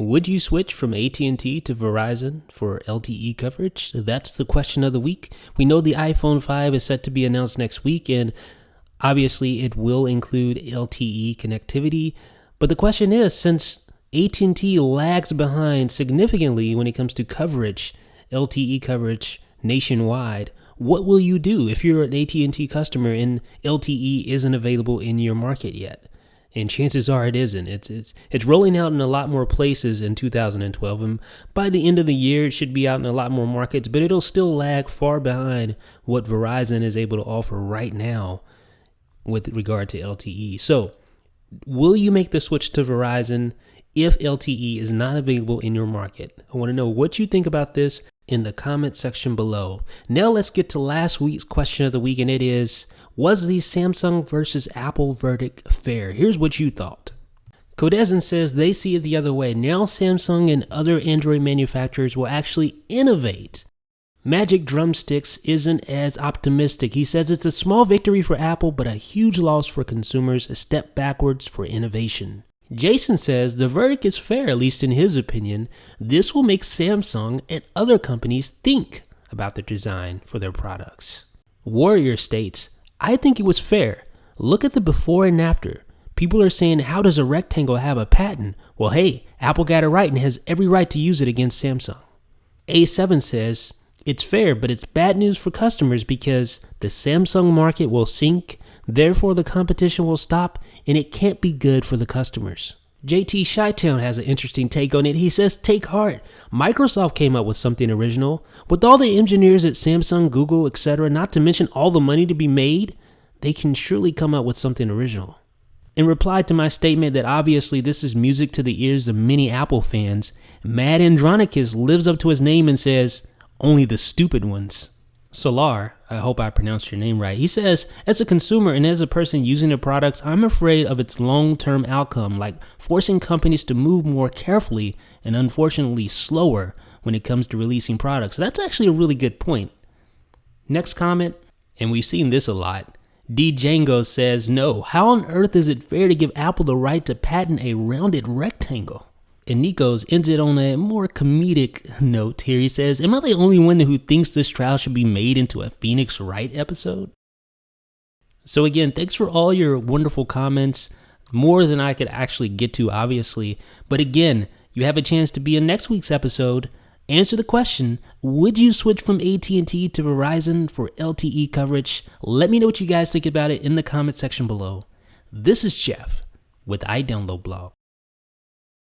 Would you switch from AT&T to Verizon for LTE coverage? That's the question of the week. We know the iPhone 5 is set to be announced next week, and obviously it will include LTE connectivity. But the question is, since AT&T lags behind significantly when it comes to coverage, LTE coverage nationwide, what will you do if you're an AT&T customer and LTE isn't available in your market yet? And chances are it isn't. It's rolling out in a lot more places in 2012, and by the end of the year it should be out in a lot more markets, but it'll still lag far behind what Verizon is able to offer right now with regard to LTE. So, will you make the switch to Verizon if LTE is not available in your market? I want to know what you think about this in the comment section below. Now let's get to last week's question of the week, and it is, was the Samsung versus Apple verdict fair? Here's what you thought. Codezen says they see it the other way. Now Samsung and other Android manufacturers will actually innovate. Magic Drumsticks isn't as optimistic. He says it's a small victory for Apple, but a huge loss for consumers, a step backwards for innovation. Jason says the verdict is fair, at least in his opinion. This will make Samsung and other companies think about their design for their products. Warrior states, I think it was fair. Look at the before and after. People are saying, how does a rectangle have a patent? Well, hey, Apple got it right and has every right to use it against Samsung. A7 says, it's fair, but it's bad news for customers because the Samsung market will sink, therefore the competition will stop, and it can't be good for the customers. JT Chi-Town has an interesting take on it. He says, take heart. Microsoft came up with something original. With all the engineers at Samsung, Google, etc., not to mention all the money to be made, they can surely come up with something original. In reply to my statement that obviously this is music to the ears of many Apple fans, Mad Andronicus lives up to his name and says, only the stupid ones. Solar, I hope I pronounced your name right. He says, as a consumer and as a person using the products, I'm afraid of its long-term outcome, like forcing companies to move more carefully and unfortunately slower when it comes to releasing products. That's actually a really good point. Next comment, and we've seen this a lot. D. Django says, no, how on earth is it fair to give Apple the right to patent a rounded rectangle? And Nikos ends it on a more comedic note here. He says, am I the only one who thinks this trial should be made into a Phoenix Wright episode? So again, thanks for all your wonderful comments. More than I could actually get to, obviously. But again, you have a chance to be in next week's episode. Answer the question, would you switch from AT&T to Verizon for LTE coverage? Let me know what you guys think about it in the comment section below. This is Jeff with iDownload Blog.